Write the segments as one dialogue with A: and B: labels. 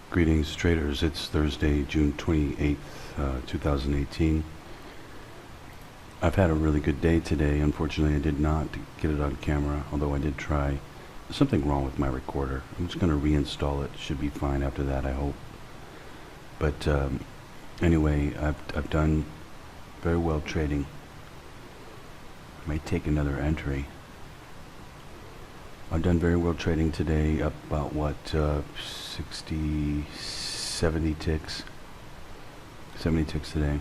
A: Greetings traders, it's Thursday, June 28th, 2018. I've had a really good day today. Unfortunately, I did not get it on camera, although I did try. There's something wrong with my recorder. I'm just going to reinstall it. Should be fine after that, I hope. But anyway, I've done very well trading. I might take another entry. I've done very well trading today, up about what, 60, 70 ticks. 70 ticks today.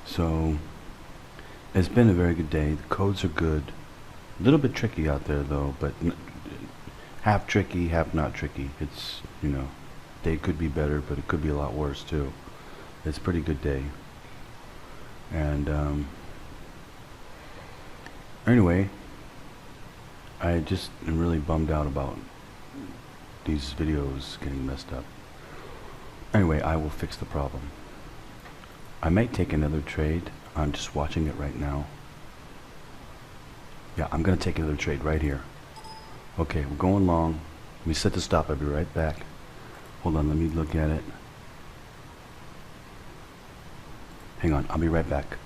A: So, it's been a very good day. The codes are good. A little bit tricky out there though, but half tricky, half not tricky. It's, day could be better, but it could be a lot worse too. It's a pretty good day. And, anyway, I just am really bummed out about these videos getting messed up. Anyway, I will fix the problem. I might take another trade. I'm just watching it right now. Yeah, I'm going to take another trade right here. Okay, we're going long. Let me set the stop. I'll be right back. Hold on, let me look at it. Hang on, I'll be right back.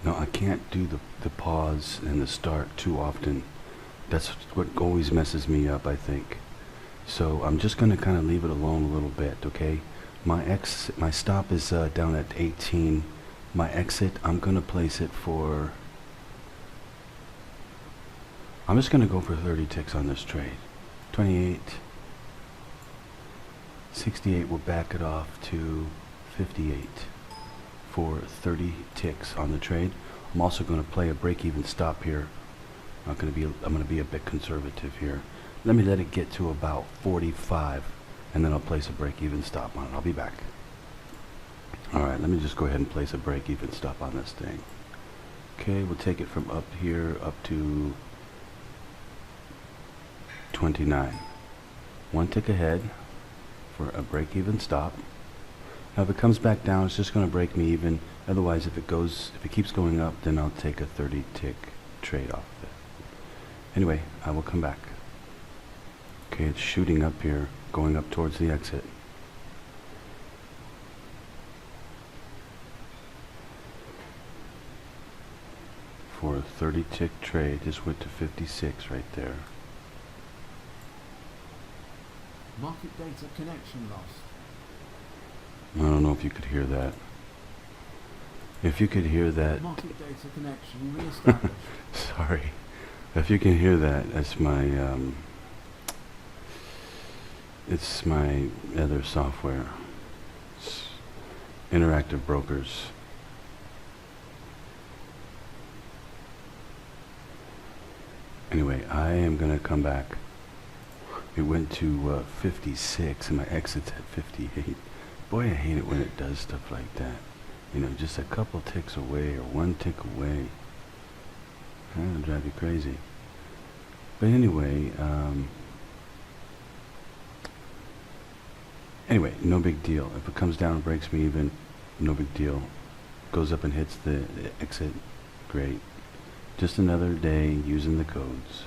A: No, I can't do the pause and the start too often. That's what always messes me up, I think. So I'm just going to kind of leave it alone a little bit, okay? My stop is down at 18. My exit, I'm going to place it for... I'm just going to go for 30 ticks on this trade. 28. 68 will back it off to 58 for 30 ticks on the trade. I'm also going to play a break-even stop here. I'm going to be a bit conservative here. Let it get to about 45, and then I'll place a break-even stop on it. I'll be back. Alright, let me just go ahead and place a break-even stop on this thing. Okay, we'll take it from up here up to 29. One tick ahead for a break-even stop. Now if it comes back down, it's just going to break me even. Otherwise, if it keeps going up, then I'll take a 30 tick trade off of it. Anyway, I will come back. Okay, it's shooting up here, going up towards the exit. For a 30 tick trade, just went to 56 right there.
B: Market data connection lost.
A: I don't know if you could hear that. If you could hear that...
B: Market data connection re-established.
A: Sorry. If you can hear that, that's my, it's my other software. It's Interactive Brokers. Anyway, I am going to come back. It went to 56 and my exit's at 58. Boy, I hate it when it does stuff like that. Just a couple ticks away or one tick away. That'll drive you crazy. But anyway, no big deal. If it comes down and breaks me even, no big deal. Goes up and hits the exit, great. Just another day using the codes.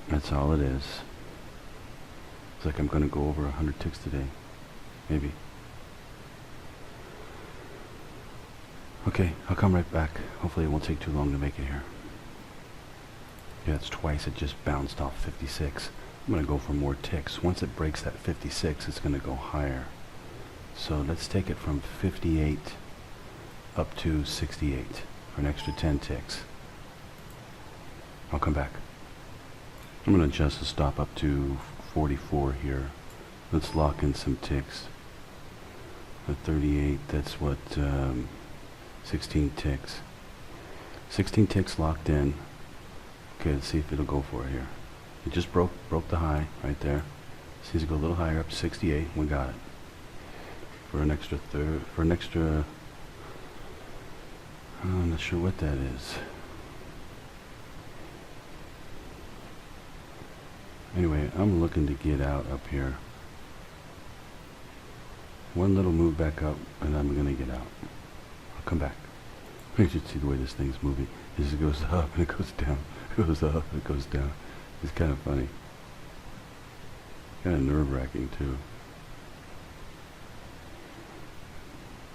A: That's all it is. It's like I'm going to go over 100 ticks today. Maybe. Okay, I'll come right back. Hopefully it won't take too long to make it here. Yeah, it's twice. It just bounced off 56. I'm going to go for more ticks. Once it breaks that 56, it's going to go higher. So let's take it from 58 up to 68 for an extra 10 ticks. I'll come back. I'm going to adjust the stop up to 44 here. Let's lock in some ticks. At 38, that's what... 16 ticks. 16 ticks locked in. Okay, let's see if it'll go for it here. It just broke the high right there. Seems to go a little higher up to 68. We got it. For an extra I'm not sure what that is. Anyway, I'm looking to get out up here. One little move back up and I'm gonna get out. Come back. You should see the way this thing's moving. It just goes up and it goes down. It goes up and it goes down. It's kind of funny. Kind of nerve-wracking too.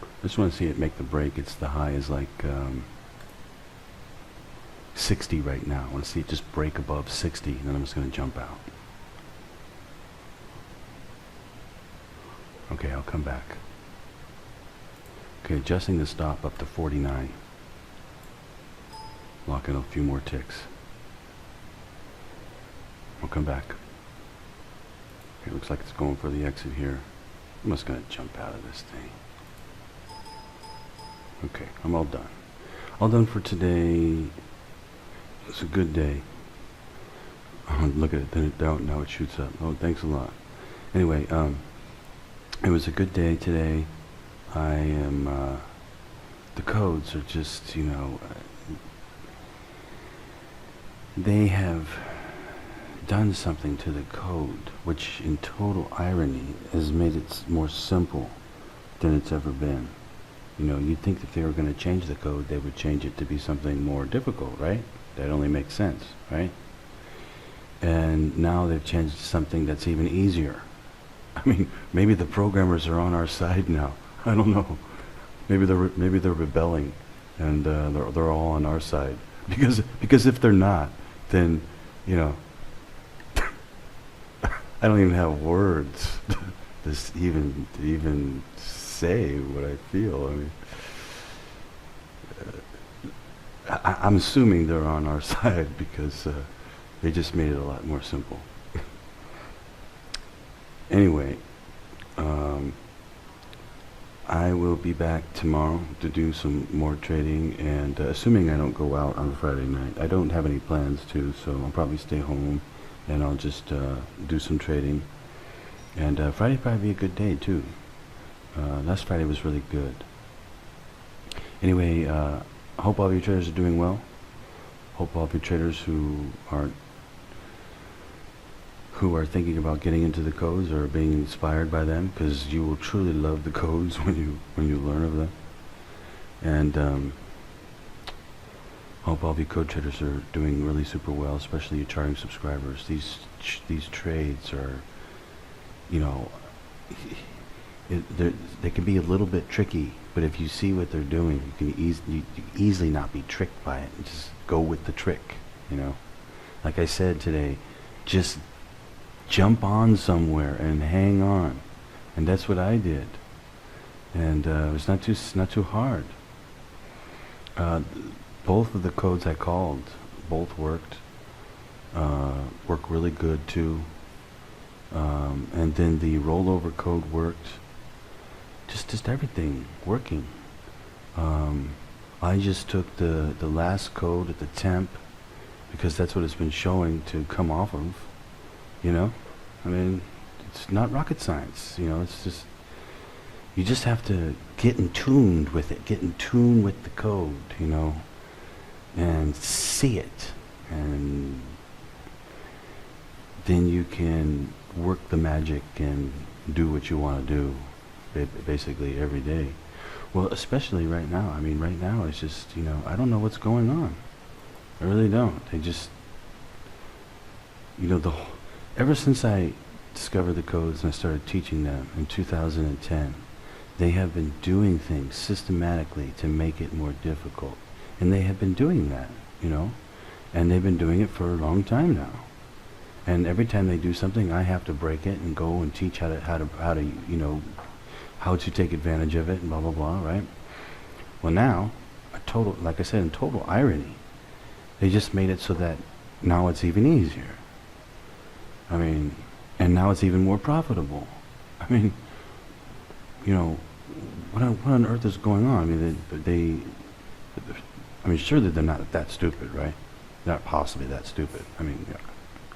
A: I just want to see it make the break. It's the high is like 60 right now. I want to see it just break above 60, and then I'm just going to jump out. Okay, I'll come back. Okay, adjusting the stop up to 49. Lock in a few more ticks. I'll come back. Okay, looks like it's going for the exit here. I'm just going to jump out of this thing. Okay, I'm all done. All done for today. It's a good day. Oh, look at it, then it down, now it shoots up. Oh, thanks a lot. Anyway, it was a good day today. I am, the codes are just, you know, they have done something to the code, which in total irony has made it more simple than it's ever been. You know, you'd think if they were going to change the code, they would change it to be something more difficult, right? That only makes sense, right? And now they've changed to something that's even easier. I mean, maybe the programmers are on our side now. I don't know. Maybe they're rebelling, and they're all on our side. Because if they're not, then, you know, I don't even have words to even say what I feel. I mean, I'm assuming they're on our side because they just made it a lot more simple. Anyway, I will be back tomorrow to do some more trading, and assuming I don't go out on Friday night. I don't have any plans to, so I'll probably stay home and I'll just do some trading. And Friday probably be a good day too. Last Friday was really good. Anyway, I hope all of you traders are doing well. Hope all of you traders who are thinking about getting into the codes or being inspired by them, because you will truly love the codes when you learn of them. And hope all of you code traders are doing really super well, especially you charting subscribers. These trades are, you know, they can be a little bit tricky, but if you see what they're doing, you can easily not be tricked by it. Just go with the trick, you know. Like I said today, just jump on somewhere and hang on, and that's what I did. And it's not too hard. Both of the codes I called, both worked. Work really good too. And then the rollover code worked. Just everything working. I just took the last code at the temp because that's what it's been showing to come off of. You know, I mean, it's not rocket science. You know, it's just, you just have to get in tuned with it, get in tune with the code, you know, and see it, and then you can work the magic and do what you want to do, basically every day. Well, especially right now. I mean, right now it's just, you know, I don't know what's going on. I really don't. They just, you know, ever since I discovered the codes and I started teaching them in 2010, they have been doing things systematically to make it more difficult. And they have been doing that, you know, and they've been doing it for a long time now. And every time they do something, I have to break it and go and teach how to you know, how to take advantage of it and blah blah blah, right? Well, now, like I said, in total irony, they just made it so that now it's even easier. I mean, and now it's even more profitable. I mean, you know, what on earth is going on? I mean, I mean, surely they're not that stupid, right? They're not possibly that stupid. I mean,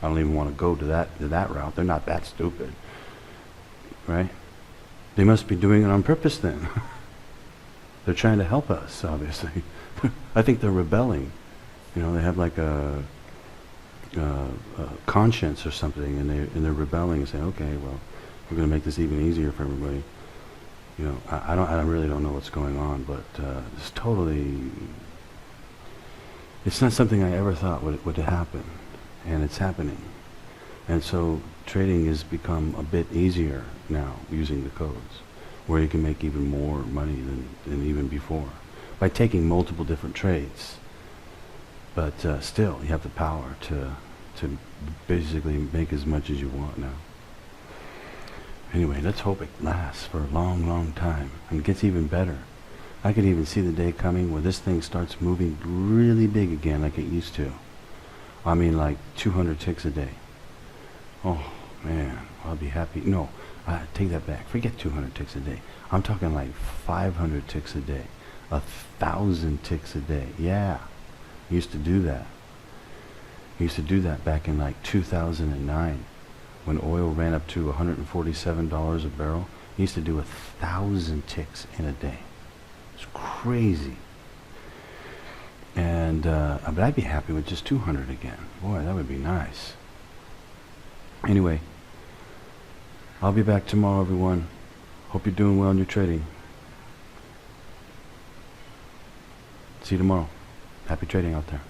A: I don't even want to go to that route. They're not that stupid, right? They must be doing it on purpose then. They're trying to help us, obviously. I think they're rebelling. You know, they have like a conscience or something, and they're rebelling and saying, okay, well, we're going to make this even easier for everybody. You know, I really don't know what's going on, but it's totally, it's not something I ever thought would happen, and it's happening. And so trading has become a bit easier now using the codes, where you can make even more money than even before by taking multiple different trades. But still, you have the power to basically make as much as you want now. Anyway, let's hope it lasts for a long, long time and gets even better. I could even see the day coming where this thing starts moving really big again like it used to. I mean, like 200 ticks a day. Oh, man, I'll be happy. No, I take that back. Forget 200 ticks a day. I'm talking like 500 ticks a day. 1,000 ticks a day. Yeah, I used to do that. I used to do that back in like 2009 when oil ran up to $147 a barrel. I used to do 1,000 ticks in a day. It's crazy. And but I'd be happy with just 200 again. Boy, that would be nice. Anyway, I'll be back tomorrow, everyone. Hope you're doing well in your trading. See you tomorrow. Happy trading out there.